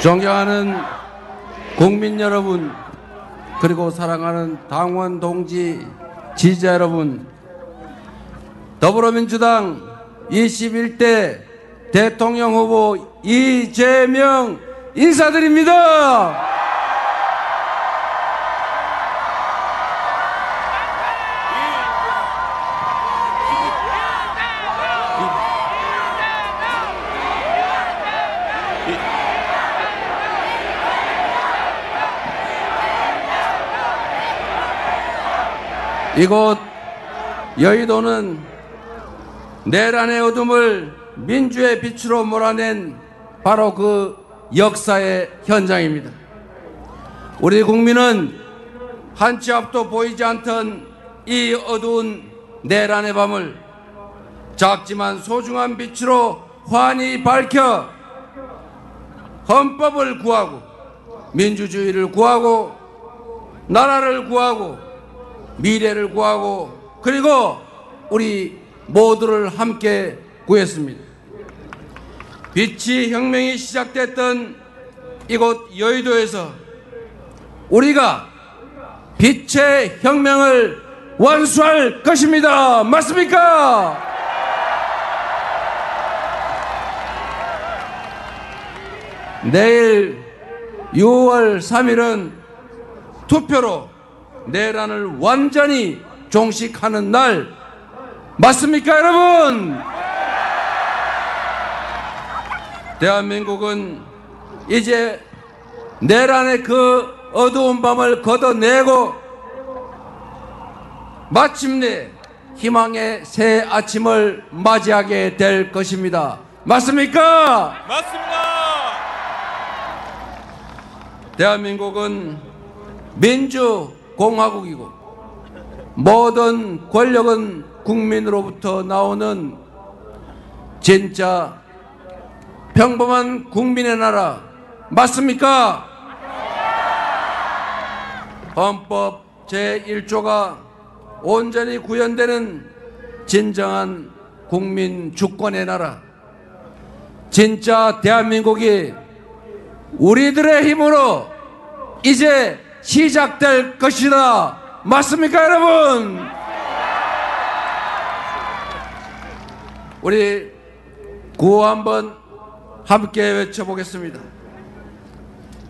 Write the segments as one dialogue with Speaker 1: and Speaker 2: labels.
Speaker 1: 존경하는 국민 여러분, 그리고 사랑하는 당원 동지 지지자 여러분, 더불어민주당 21대 대통령 후보 이재명 인사드립니다. 이곳 여의도는 내란의 어둠을 민주의 빛으로 몰아낸 바로 그 역사의 현장입니다. 우리 국민은 한 치 앞도 보이지 않던 이 어두운 내란의 밤을 작지만 소중한 빛으로 환히 밝혀 헌법을 구하고 민주주의를 구하고 나라를 구하고 미래를 구하고 그리고 우리 모두를 함께 구했습니다. 빛의 혁명이 시작됐던 이곳 여의도에서 우리가 빛의 혁명을 완수할 것입니다. 맞습니까? 내일 6월 3일은 투표로 내란을 완전히 종식하는 날 맞습니까, 여러분? 대한민국은 이제 내란의 그 어두운 밤을 걷어내고 마침내 희망의 새 아침을 맞이하게 될 것입니다. 맞습니까?
Speaker 2: 맞습니다.
Speaker 1: 대한민국은 민주공화국이고 모든 권력은 국민으로부터 나오는 진짜 평범한 국민의 나라 맞습니까? 헌법 제1조가 온전히 구현되는 진정한 국민 주권의 나라, 진짜 대한민국이 우리들의 힘으로 이제 시작될 것이다. 맞습니까, 여러분? 우리 구호 한번 함께 외쳐보겠습니다.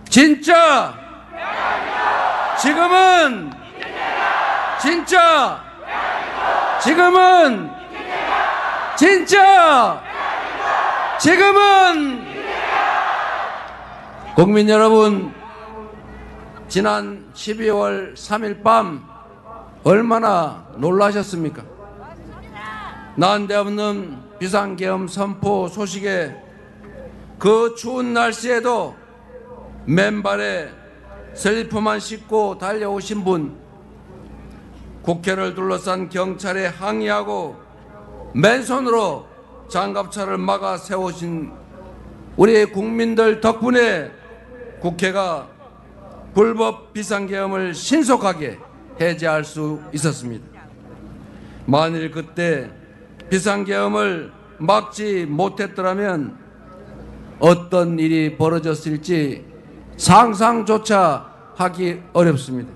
Speaker 1: 진짜 지금은 진짜 지금은 진짜 지금은 국민 여러분, 지난 12월 3일 밤 얼마나 놀라셨습니까? 난데없는 비상계엄 선포 소식에 그 추운 날씨에도 맨발에 슬리퍼만 신고 달려오신 분, 국회를 둘러싼 경찰에 항의하고 맨손으로 장갑차를 막아 세우신 우리 국민들 덕분에 국회가 불법 비상계엄을 신속하게 해제할 수 있었습니다. 만일 그때 비상계엄을 막지 못했더라면 어떤 일이 벌어졌을지 상상조차 하기 어렵습니다.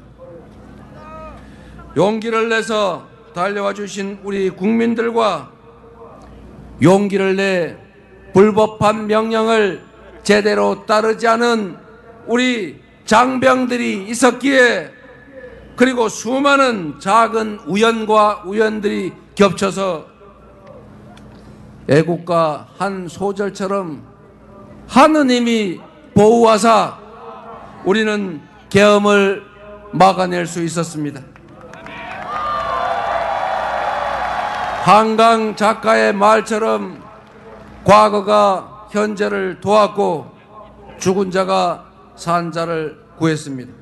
Speaker 1: 용기를 내서 달려와 주신 우리 국민들과 용기를 내 불법한 명령을 제대로 따르지 않은 우리 장병들이 있었기에, 그리고 수많은 작은 우연과 우연들이 겹쳐서 애국가 한 소절처럼 하느님이 보호하사 우리는 계엄을 막아낼 수 있었습니다. 한강 작가의 말처럼 과거가 현재를 도왔고 죽은 자가 산 자를 구했습니다.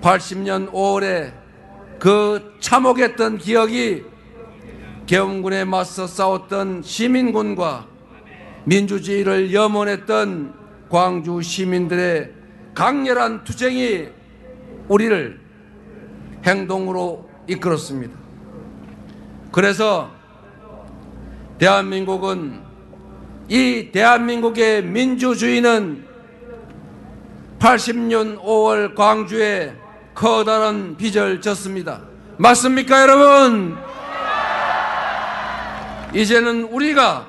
Speaker 1: 80년 5월에 그 참혹했던 기억이 계엄군에 맞서 싸웠던 시민군과 민주주의를 염원했던 광주 시민들의 강렬한 투쟁이 우리를 행동으로 이끌었습니다. 그래서 대한민국은, 이 대한민국의 민주주의는 80년 5월 광주에 커다란 빚을 졌습니다. 맞습니까, 여러분? 이제는 우리가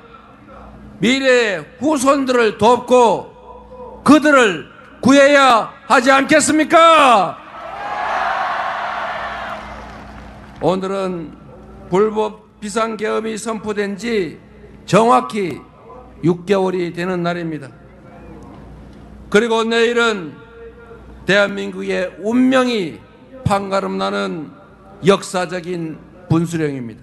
Speaker 1: 미래의 후손들을 돕고 그들을 구해야 하지 않겠습니까? 오늘은 불법 비상계엄이 선포된 지 정확히 6개월이 되는 날입니다. 그리고 내일은 대한민국의 운명이 판가름나는 역사적인 분수령입니다.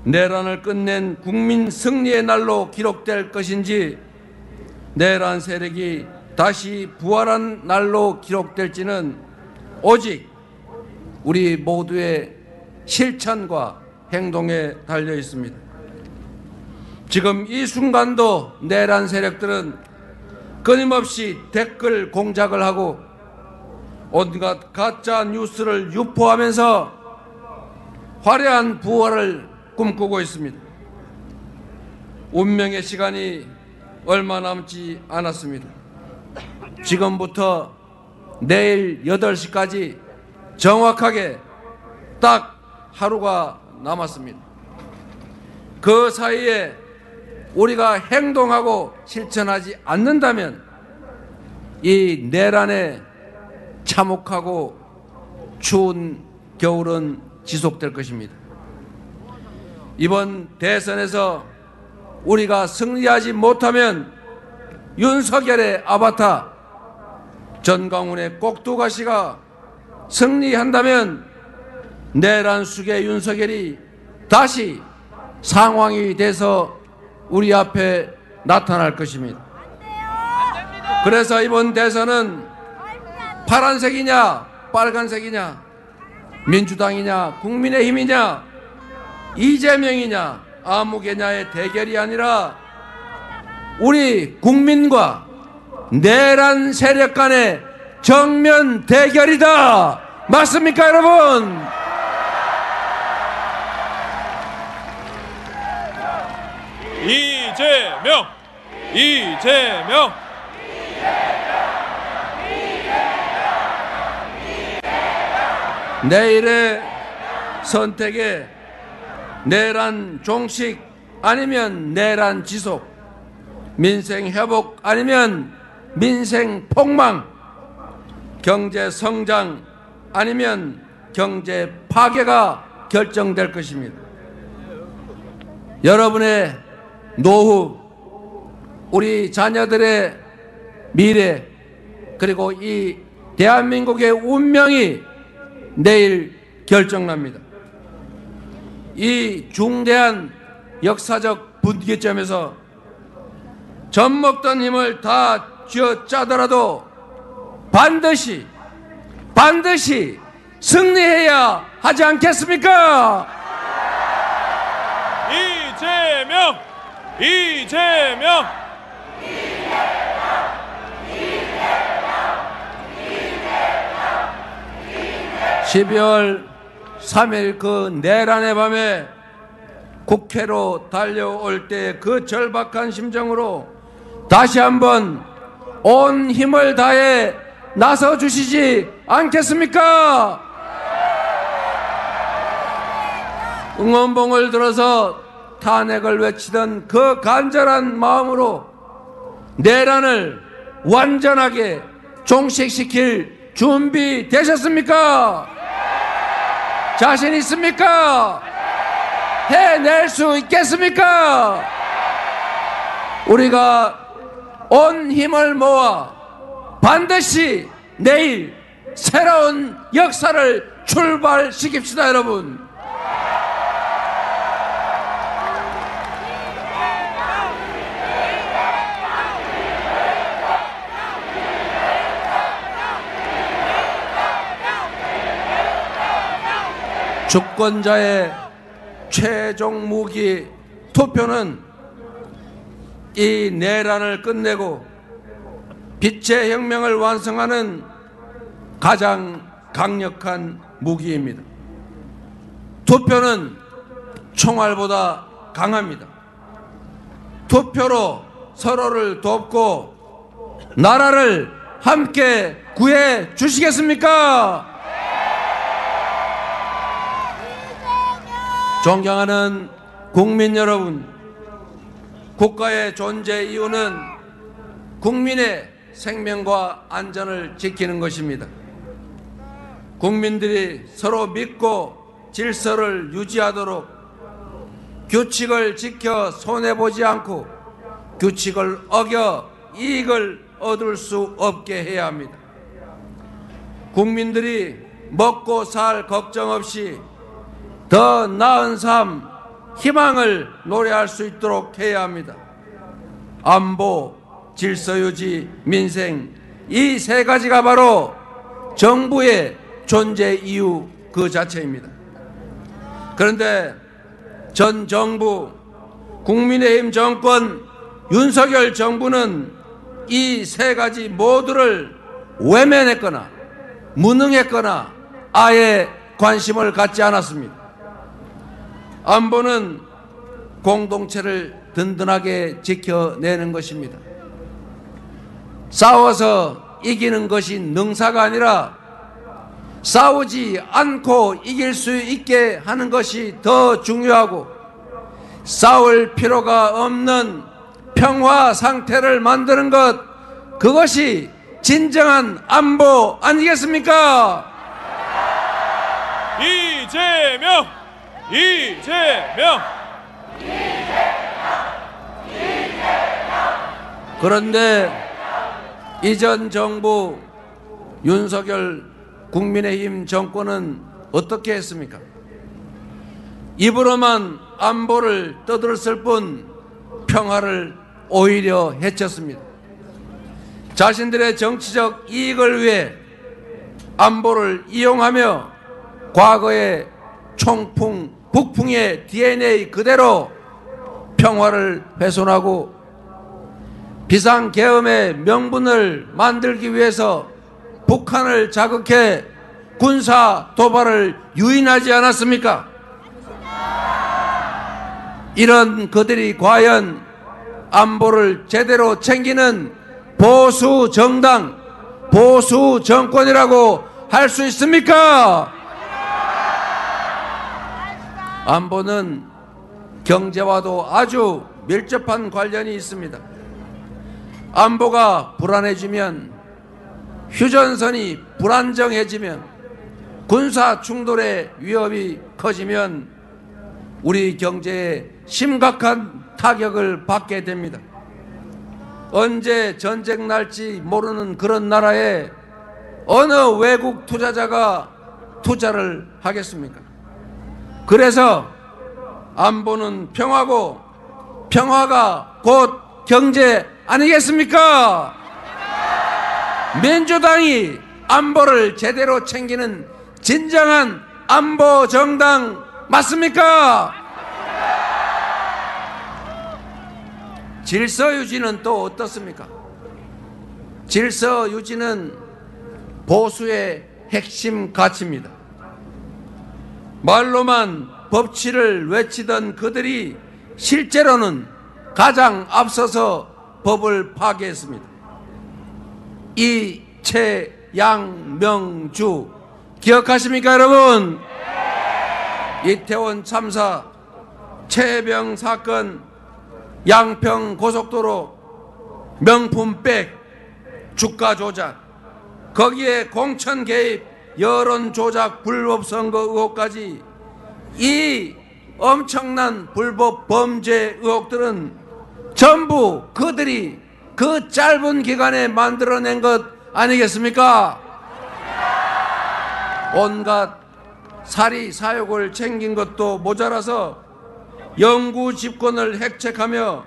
Speaker 1: 내란을 끝낸 국민 승리의 날로 기록될 것인지 내란 세력이 다시 부활한 날로 기록될지는 오직 우리 모두의 실천과 행동에 달려 있습니다. 지금 이 순간도 내란 세력들은 끊임없이 댓글 공작을 하고 온갖 가짜 뉴스를 유포하면서 화려한 부활을 꿈꾸고 있습니다. 운명의 시간이 얼마 남지 않았습니다. 지금부터 내일 8시까지 정확하게 딱 하루가 남았습니다. 그 사이에 우리가 행동하고 실천하지 않는다면 이 내란의 참혹하고 추운 겨울은 지속될 것입니다. 이번 대선에서 우리가 승리하지 못하면 윤석열의 아바타 전광훈의 꼭두가시가 승리한다면 내란 숙의 윤석열이 다시 상황이 돼서 우리 앞에 나타날 것입니다. 그래서 이번 대선은 파란색이냐 빨간색이냐 민주당이냐 국민의힘이냐 이재명이냐 아무개냐의 대결이 아니라 우리 국민과 내란 세력 간의 정면 대결이다. 맞습니까, 여러분?
Speaker 2: 이재명! 이재명!
Speaker 1: 내일의 선택에 내란 종식 아니면 내란 지속, 민생 회복 아니면 민생 폭망, 경제 성장 아니면 경제 파괴가 결정될 것입니다. 여러분의 노후, 우리 자녀들의 미래, 그리고 이 대한민국의 운명이 내일 결정납니다. 이 중대한 역사적 분기점에서 젖먹던 힘을 다 쥐어짜더라도 반드시 승리해야 하지 않겠습니까?
Speaker 2: 이재명! 이재명!
Speaker 1: 12월 3일 그 내란의 밤에 국회로 달려올 때 그 절박한 심정으로 다시 한번 온 힘을 다해 나서 주시지 않겠습니까? 응원봉을 들어서 탄핵을 외치던 그 간절한 마음으로 내란을 완전하게 종식시킬 준비 되셨습니까? 자신 있습니까? 해낼 수 있겠습니까? 우리가 온 힘을 모아 반드시 내일 새로운 역사를 출발시킵시다, 여러분. 주권자의 최종 무기 투표는 이 내란을 끝내고 빛의 혁명을 완성하는 가장 강력한 무기입니다. 투표는 총알보다 강합니다. 투표로 서로를 돕고 나라를 함께 구해 주시겠습니까? 존경하는 국민 여러분, 국가의 존재 이유는 국민의 생명과 안전을 지키는 것입니다. 국민들이 서로 믿고 질서를 유지하도록 규칙을 지켜 손해보지 않고 규칙을 어겨 이익을 얻을 수 없게 해야 합니다. 국민들이 먹고 살 걱정 없이 더 나은 삶, 희망을 노래할 수 있도록 해야 합니다. 안보, 질서유지, 민생, 이 세 가지가 바로 정부의 존재 이유 그 자체입니다. 그런데 전 정부, 국민의힘 정권, 윤석열 정부는 이 세 가지 모두를 외면했거나 무능했거나 아예 관심을 갖지 않았습니다. 안보는 공동체를 든든하게 지켜내는 것입니다. 싸워서 이기는 것이 능사가 아니라 싸우지 않고 이길 수 있게 하는 것이 더 중요하고 싸울 필요가 없는 평화 상태를 만드는 것, 그것이 진정한 안보 아니겠습니까?
Speaker 2: 이재명! 이재명!
Speaker 1: 그런데 이전 정부 윤석열 국민의힘 정권은 어떻게 했습니까? 입으로만 안보를 떠들었을 뿐 평화를 오히려 해쳤습니다. 자신들의 정치적 이익을 위해 안보를 이용하며 과거의 총풍, 북풍의 DNA 그대로 평화를 훼손하고 비상계엄의 명분을 만들기 위해서 북한을 자극해 군사 도발을 유인하지 않았습니까? 이런 그들이 과연 안보를 제대로 챙기는 보수 정당, 보수 정권이라고 할 수 있습니까? 안보는 경제와도 아주 밀접한 관련이 있습니다. 안보가 불안해지면, 휴전선이 불안정해지면, 군사 충돌의 위협이 커지면 우리 경제에 심각한 타격을 받게 됩니다. 언제 전쟁 날지 모르는 그런 나라에 어느 외국 투자자가 투자를 하겠습니까? 그래서 안보는 평화고 평화가 곧 경제 아니겠습니까? 민주당이 안보를 제대로 챙기는 진정한 안보 정당 맞습니까? 질서 유지는 또 어떻습니까? 질서 유지는 보수의 핵심 가치입니다. 말로만 법치를 외치던 그들이 실제로는 가장 앞서서 법을 파괴했습니다. 이채양명주 기억하십니까, 여러분? 이태원 참사, 최해병 사건, 양평 고속도로 명품백, 주가 조작, 거기에 공천 개입, 여론 조작, 불법 선거 의혹까지 이 엄청난 불법 범죄 의혹들은 전부 그들이 그 짧은 기간에 만들어낸 것 아니겠습니까? 온갖 사리 사욕을 챙긴 것도 모자라서 영구 집권을 획책하며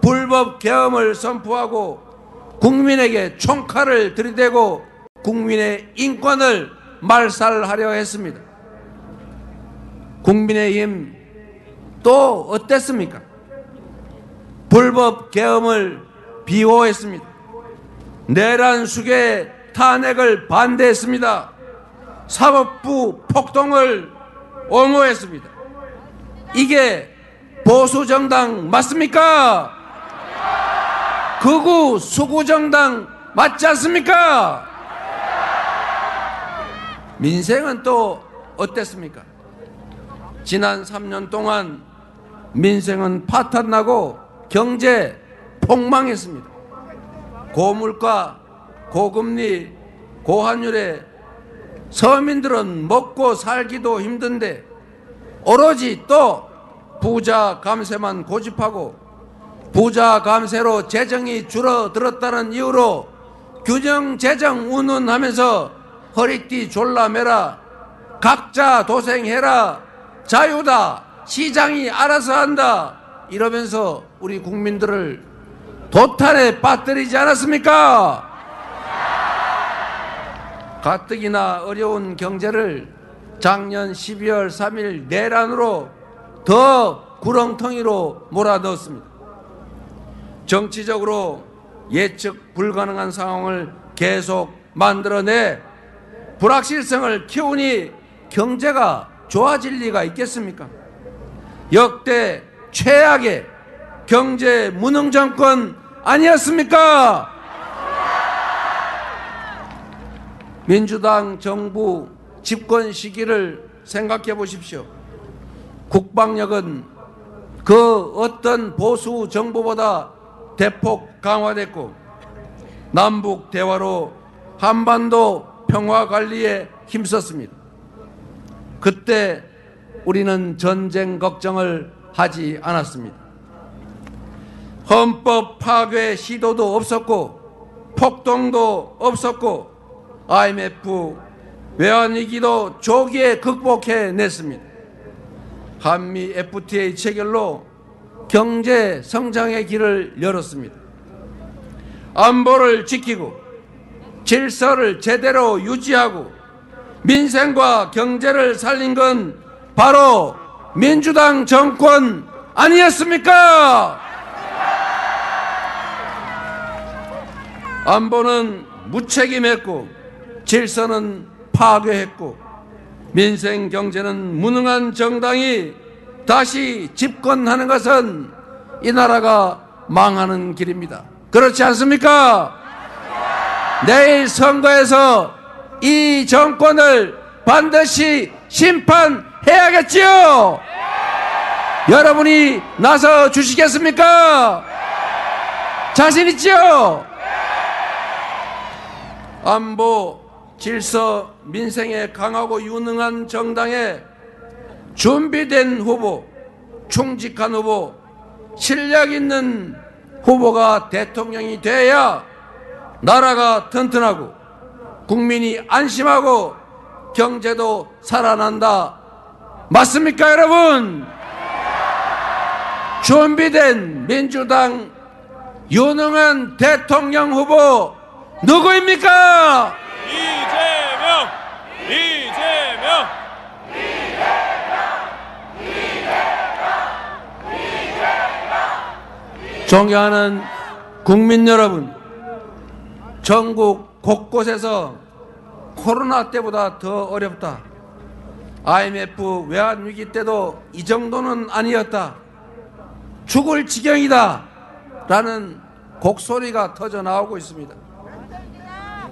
Speaker 1: 불법 계엄을 선포하고 국민에게 총칼을 들이대고 국민의 인권을 말살하려 했습니다. 국민의힘 또 어땠습니까? 불법 계엄을 비호했습니다. 내란 수괴 탄핵을 반대했습니다. 사법부 폭동을 옹호했습니다. 이게 보수정당 맞습니까? 극우 수구정당 맞지 않습니까? 민생은 또 어땠습니까? 지난 3년 동안 민생은 파탄나고 경제 폭망했습니다. 고물가, 고금리, 고환율에 서민들은 먹고 살기도 힘든데 오로지 또 부자 감세만 고집하고 부자 감세로 재정이 줄어들었다는 이유로 균형 재정 운운하면서 허리띠 졸라매라, 각자 도생해라, 자유다, 시장이 알아서 한다 이러면서 우리 국민들을 도탄에 빠뜨리지 않았습니까? 가뜩이나 어려운 경제를 작년 12월 3일 내란으로 더 구렁텅이로 몰아넣었습니다. 정치적으로 예측 불가능한 상황을 계속 만들어내 불확실성을 키우니 경제가 좋아질 리가 있겠습니까? 역대 최악의 경제 무능 정권 아니었습니까? 민주당 정부 집권 시기를 생각해 보십시오. 국방력은 그 어떤 보수 정부보다 대폭 강화됐고 남북 대화로 한반도 평화 관리에 힘썼습니다. 그때 우리는 전쟁 걱정을 하지 않았습니다. 헌법 파괴 시도도 없었고 폭동도 없었고 IMF 외환위기도 조기에 극복해냈습니다. 한미 FTA 체결로 경제 성장의 길을 열었습니다. 안보를 지키고 질서를 제대로 유지하고 민생과 경제를 살린 건 바로 민주당 정권 아니었습니까? 안보는 무책임했고 질서는 파괴했고 민생 경제는 무능한 정당이 다시 집권하는 것은 이 나라가 망하는 길입니다. 그렇지 않습니까? 내일 선거에서 이 정권을 반드시 심판해야겠지요. 여러분이 나서 주시겠습니까? 자신 있지요? 안보, 질서, 민생에 강하고 유능한 정당에 준비된 후보, 충직한 후보, 실력 있는 후보가 대통령이 돼야 나라가 튼튼하고 국민이 안심하고 경제도 살아난다. 맞습니까, 여러분? 준비된 민주당 유능한 대통령 후보 누구입니까?
Speaker 2: 이재명! 이재명!
Speaker 1: 존경하는 국민 여러분, 전국 곳곳에서 코로나 때보다 더 어렵다. IMF 외환위기 때도 이 정도는 아니었다. 죽을 지경이다. 라는 곡소리가 터져 나오고 있습니다.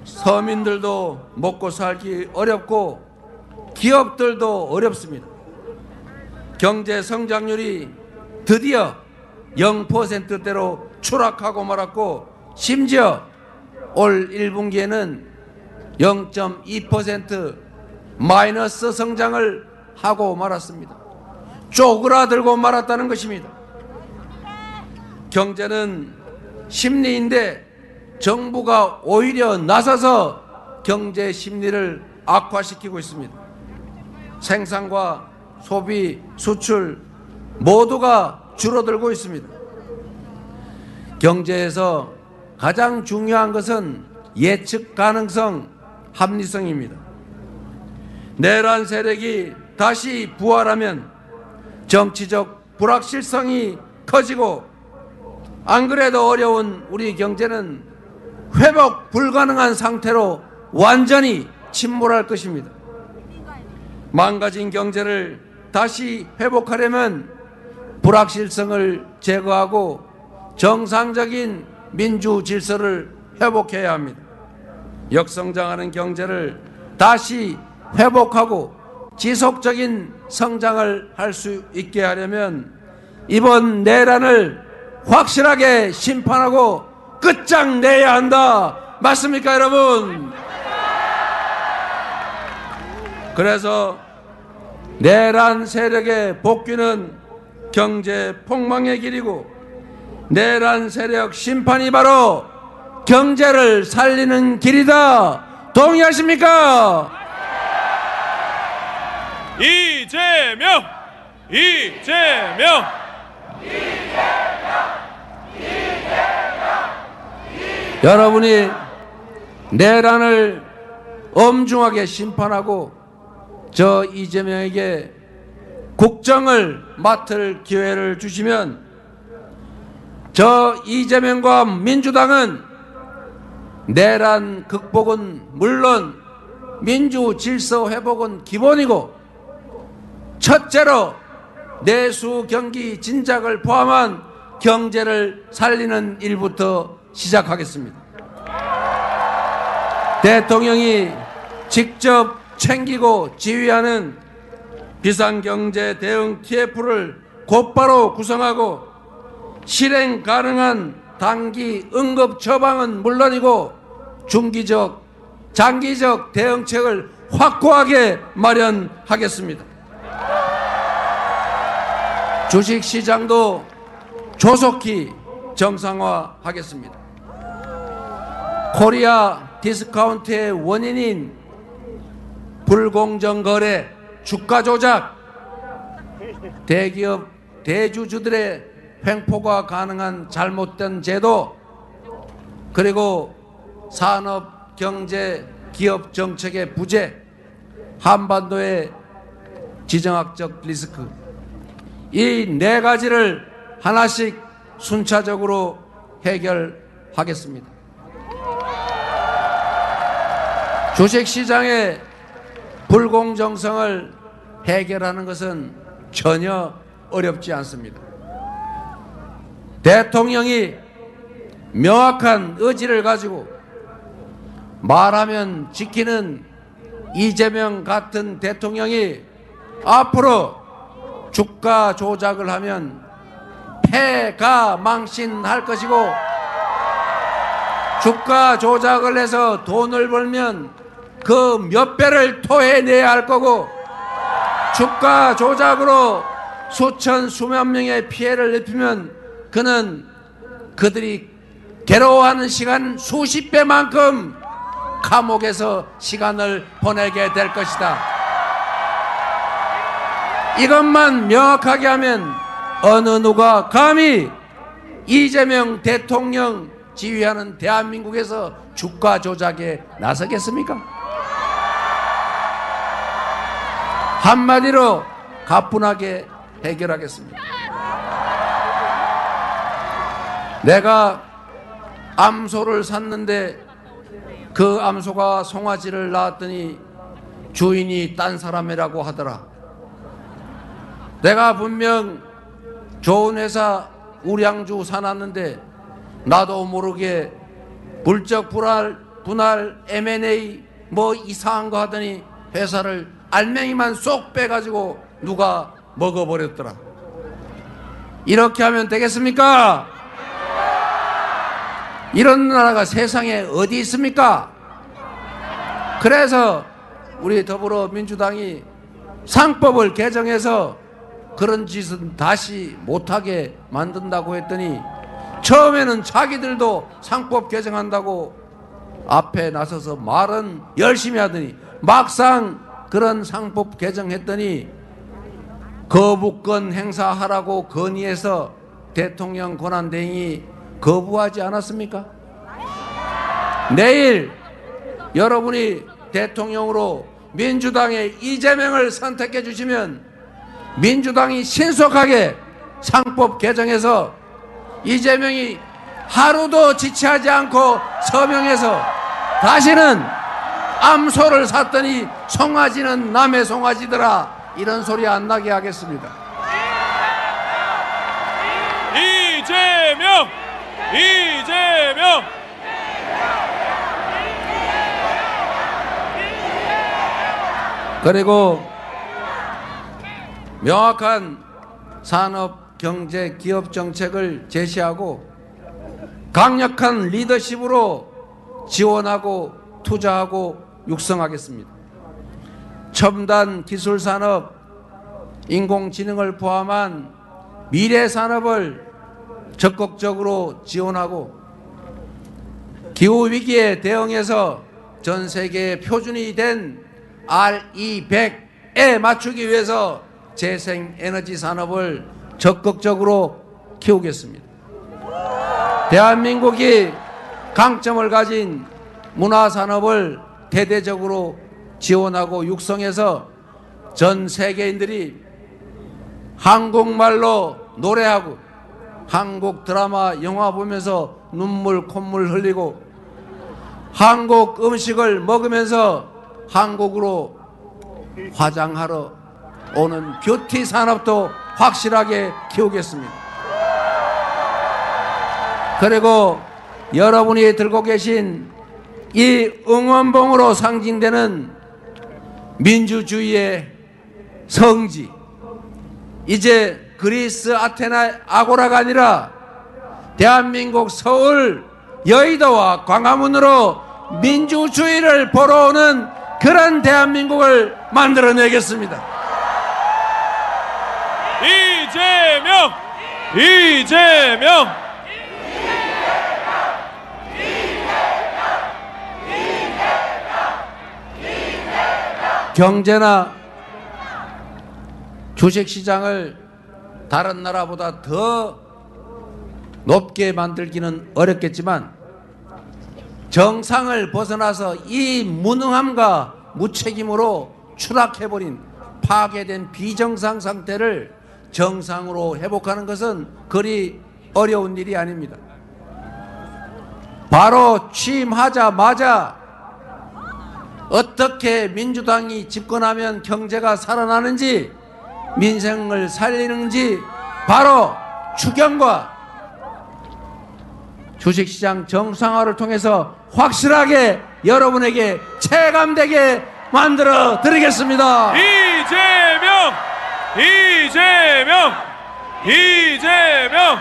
Speaker 1: 서민들도 먹고 살기 어렵고 기업들도 어렵습니다. 경제 성장률이 드디어 0%대로 추락하고 말았고 심지어 올 1분기에는 0.2% 마이너스 성장을 하고 말았습니다. 쪼그라들고 말았다는 것입니다. 경제는 심리인데 정부가 오히려 나서서 경제 심리를 악화시키고 있습니다. 생산과 소비, 수출 모두가 줄어들고 있습니다. 경제에서 가장 중요한 것은 예측 가능성, 합리성입니다. 내란 세력이 다시 부활하면 정치적 불확실성이 커지고 안 그래도 어려운 우리 경제는 회복 불가능한 상태로 완전히 침몰할 것입니다. 망가진 경제를 다시 회복하려면 불확실성을 제거하고 정상적인 민주 질서를 회복해야 합니다. 역성장하는 경제를 다시 회복하고 지속적인 성장을 할 수 있게 하려면 이번 내란을 확실하게 심판하고 끝장내야 한다. 맞습니까, 여러분? 그래서 내란 세력의 복귀는 경제 폭망의 길이고 내란 세력 심판이 바로 경제를 살리는 길이다. 동의하십니까?
Speaker 2: 이재명! 이재명!
Speaker 1: 여러분이 내란을 엄중하게 심판하고 저 이재명에게 국정을 맡을 기회를 주시면 저 이재명과 민주당은 내란 극복은 물론 민주 질서 회복은 기본이고 첫째로 내수 경기 진작을 포함한 경제를 살리는 일부터 시작하겠습니다. 대통령이 직접 챙기고 지휘하는 비상경제 대응 TF를 곧바로 구성하고 실행 가능한 단기 응급 처방은 물론이고 중기적, 장기적 대응책을 확고하게 마련하겠습니다. 주식시장도 조속히 정상화하겠습니다. 코리아 디스카운트의 원인인 불공정 거래, 주가 조작, 대기업, 대주주들의 횡포가 가능한 잘못된 제도, 그리고 산업, 경제, 기업 정책의 부재, 한반도의 지정학적 리스크, 이 네 가지를 하나씩 순차적으로 해결하겠습니다. 주식시장의 불공정성을 해결하는 것은 전혀 어렵지 않습니다. 대통령이 명확한 의지를 가지고 말하면 지키는 이재명 같은 대통령이 앞으로 주가 조작을 하면 패가 망신할 것이고 주가 조작을 해서 돈을 벌면 그 몇 배를 토해내야 할 거고 주가 조작으로 수천 수만 명의 피해를 입히면 그는 그들이 괴로워하는 시간 수십 배만큼 감옥에서 시간을 보내게 될 것이다. 이것만 명확하게 하면 어느 누가 감히 이재명 대통령 지휘하는 대한민국에서 주가 조작에 나서겠습니까? 한마디로 가뿐하게 해결하겠습니다. 내가 암소를 샀는데 그 암소가 송아지를 낳았더니 주인이 딴 사람이라고 하더라. 내가 분명 좋은 회사 우량주 사놨는데 나도 모르게 불적 분할 M&A 뭐 이상한 거 하더니 회사를 알맹이만 쏙 빼가지고 누가 먹어버렸더라. 이렇게 하면 되겠습니까? 이런 나라가 세상에 어디 있습니까? 그래서 우리 더불어민주당이 상법을 개정해서 그런 짓은 다시 못하게 만든다고 했더니 처음에는 자기들도 상법 개정한다고 앞에 나서서 말은 열심히 하더니 막상 그런 상법 개정했더니 거부권 행사하라고 건의해서 대통령 권한대행이 거부하지 않았습니까? 내일 여러분이 대통령으로 민주당의 이재명을 선택해 주시면 민주당이 신속하게 상법 개정해서 이재명이 하루도 지체하지 않고 서명해서 다시는 암소를 샀더니 송아지는 남의 송아지더라 이런 소리 안 나게 하겠습니다.
Speaker 2: 이재명! 이재명!
Speaker 1: 그리고 명확한 산업, 경제, 기업 정책을 제시하고 강력한 리더십으로 지원하고 투자하고 육성하겠습니다. 첨단 기술 산업, 인공지능을 포함한 미래 산업을 적극적으로 지원하고 기후 위기에 대응해서 전 세계의 표준이 된 RE100에 맞추기 위해서 재생에너지 산업을 적극적으로 키우겠습니다. 대한민국이 강점을 가진 문화산업을 대대적으로 지원하고 육성해서 전 세계인들이 한국말로 노래하고 한국 드라마, 영화 보면서 눈물, 콧물 흘리고 한국 음식을 먹으면서 한국으로 화장하러 오는 뷰티 산업도 확실하게 키우겠습니다. 그리고 여러분이 들고 계신 이 응원봉으로 상징되는 민주주의의 성지, 이제 그리스 아테네 아고라가 아니라 대한민국 서울 여의도와 광화문으로 민주주의를 보러 오는 그런 대한민국을 만들어내겠습니다.
Speaker 2: 이재명! 이재명!
Speaker 1: 경제나 주식시장을 다른 나라보다 더 높게 만들기는 어렵겠지만 정상을 벗어나서 이 무능함과 무책임으로 추락해버린 파괴된 비정상 상태를 정상으로 회복하는 것은 그리 어려운 일이 아닙니다. 바로 취임하자마자 어떻게 민주당이 집권하면 경제가 살아나는지 민생을 살리는지 바로 추경과 주식시장 정상화를 통해서 확실하게 여러분에게 체감되게 만들어 드리겠습니다.
Speaker 2: 이재명! 이재명! 이재명!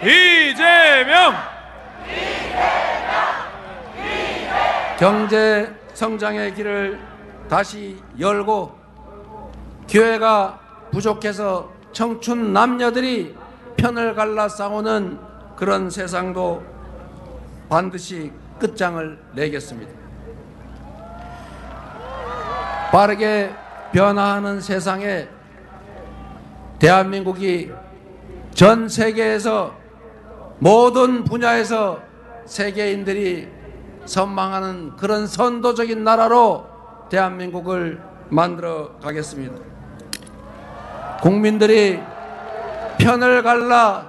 Speaker 2: 이재명!
Speaker 1: 경제 성장의 길을 다시 열고 기회가 부족해서 청춘 남녀들이 편을 갈라 싸우는 그런 세상도 반드시 끝장을 내겠습니다. 빠르게 변화하는 세상에 대한민국이 전 세계에서 모든 분야에서 세계인들이 선망하는 그런 선도적인 나라로 대한민국을 만들어 가겠습니다. 국민들이 편을 갈라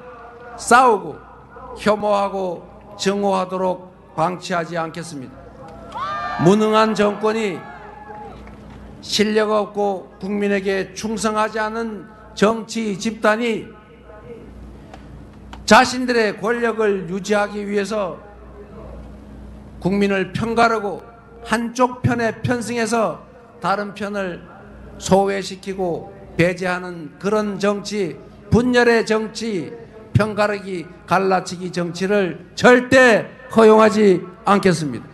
Speaker 1: 싸우고 혐오하고 증오하도록 방치하지 않겠습니다. 무능한 정권이 실력 없고 국민에게 충성하지 않은 정치 집단이 자신들의 권력을 유지하기 위해서 국민을 편가르고 한쪽 편에 편승해서 다른 편을 소외시키고 배제하는 그런 정치, 분열의 정치, 편가르기, 갈라치기 정치를 절대 허용하지 않겠습니다.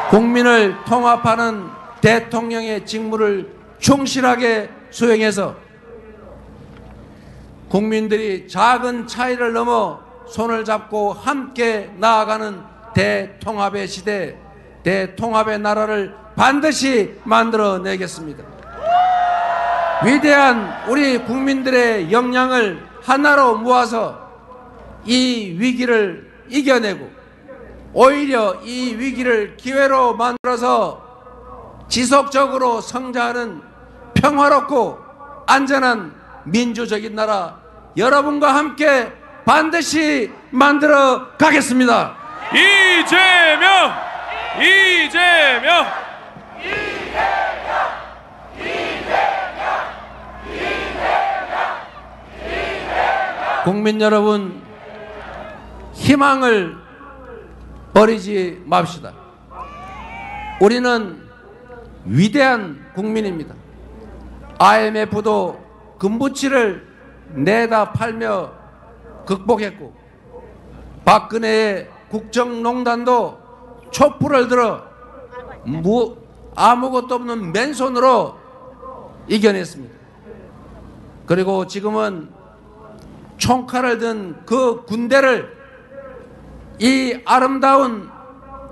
Speaker 1: 국민을 통합하는 대통령의 직무를 충실하게 수행해서 국민들이 작은 차이를 넘어 손을 잡고 함께 나아가는 대통합의 시대, 대통합의 나라를 반드시 만들어내겠습니다. 위대한 우리 국민들의 역량을 하나로 모아서 이 위기를 이겨내고 오히려 이 위기를 기회로 만들어서 지속적으로 성장하는 평화롭고 안전한 민주적인 나라 여러분과 함께 반드시 만들어 가겠습니다.
Speaker 2: 이재명! 이재명!
Speaker 1: 국민 여러분, 희망을 버리지 맙시다. 우리는 위대한 국민입니다. IMF도 금부치를 내다 팔며 극복했고, 박근혜의 국정농단도 촛불을 들어 아무것도 없는 맨손으로 이겨냈습니다. 그리고 지금은 총칼을 든 그 군대를 이 아름다운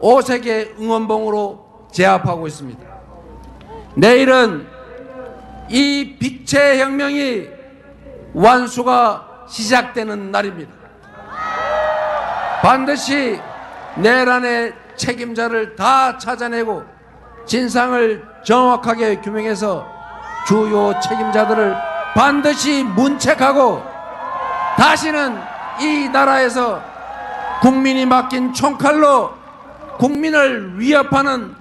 Speaker 1: 5세계 응원봉으로 제압하고 있습니다. 내일은 이 빛의 혁명이 완수가 시작되는 날입니다. 반드시 내란의 책임자를 다 찾아내고 진상을 정확하게 규명해서 주요 책임자들을 반드시 문책하고 다시는 이 나라에서 국민이 맡긴 총칼로 국민을 위협하는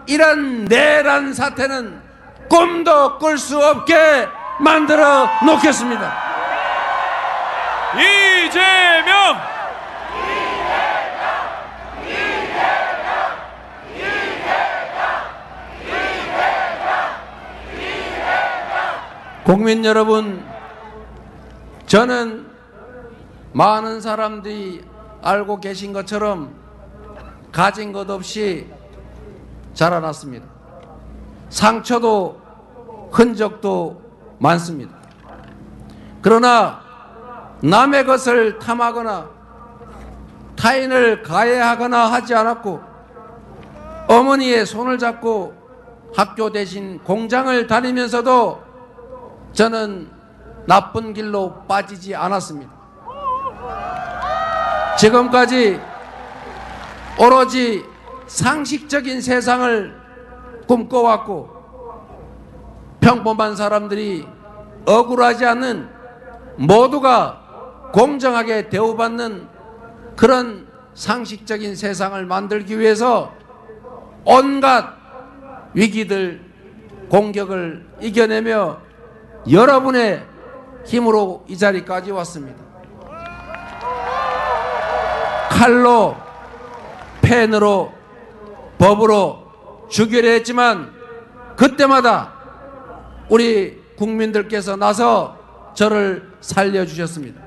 Speaker 1: 이런 내란 사태는 꿈도 꿀 수 없게 만들어 놓겠습니다.
Speaker 2: 이재명!
Speaker 1: 국민 여러분, 저는 많은 사람들이 알고 계신 것처럼 가진 것 없이 자라났습니다. 상처도 흔적도 많습니다. 그러나 남의 것을 탐하거나 타인을 가해하거나 하지 않았고, 어머니의 손을 잡고 학교 대신 공장을 다니면서도 저는 나쁜 길로 빠지지 않았습니다. 지금까지 오로지 상식적인 세상을 꿈꿔왔고, 평범한 사람들이 억울하지 않는, 모두가 공정하게 대우받는 그런 상식적인 세상을 만들기 위해서 온갖 위기들, 공격을 이겨내며 여러분의 힘으로 이 자리까지 왔습니다. 칼로, 펜으로, 법으로 죽이려 했지만 그때마다 우리 국민들께서 나서 저를 살려주셨습니다.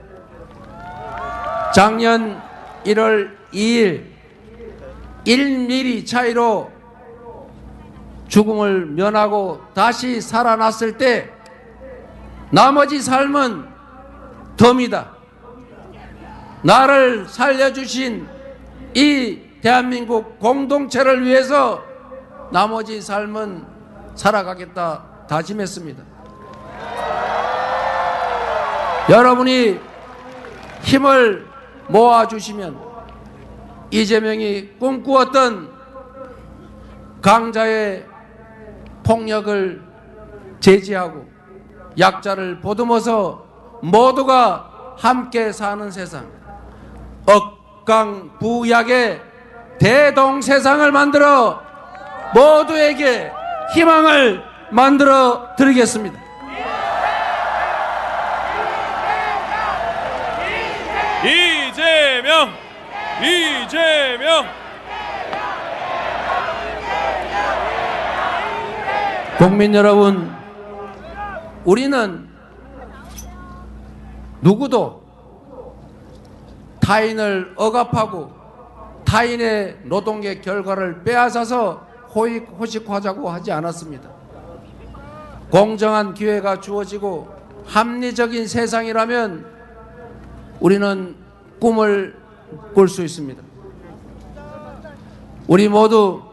Speaker 1: 작년 1월 2일 1mm 차이로 죽음을 면하고 다시 살아났을 때 나머지 삶은 덤이다. 나를 살려주신 이 대한민국 공동체를 위해서 나머지 삶은 살아가겠다 다짐했습니다. 여러분이 힘을 모아주시면 이재명이 꿈꾸었던 강자의 폭력을 제지하고 약자를 보듬어서 모두가 함께 사는 세상, 억강부약의 대동세상을 만들어 모두에게 희망을 만들어 드리겠습니다.
Speaker 2: 이재명! 이재명!
Speaker 1: 국민 여러분, 우리는 누구도 타인을 억압하고 타인의 노동의 결과를 빼앗아서 호식하자고 하지 않았습니다. 공정한 기회가 주어지고 합리적인 세상이라면 우리는 꿈을 꿀 수 있습니다. 우리 모두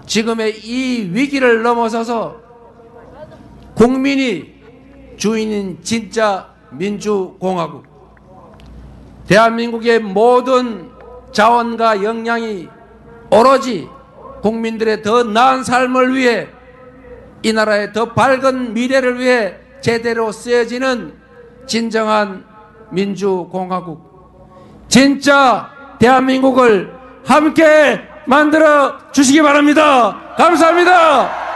Speaker 1: 지금의 이 위기를 넘어서서 국민이 주인인 진짜 민주공화국, 대한민국의 모든 자원과 역량이 오로지 국민들의 더 나은 삶을 위해, 이 나라의 더 밝은 미래를 위해 제대로 쓰여지는 진정한 민주공화국, 진짜 대한민국을 함께 만들어 주시기 바랍니다. 감사합니다.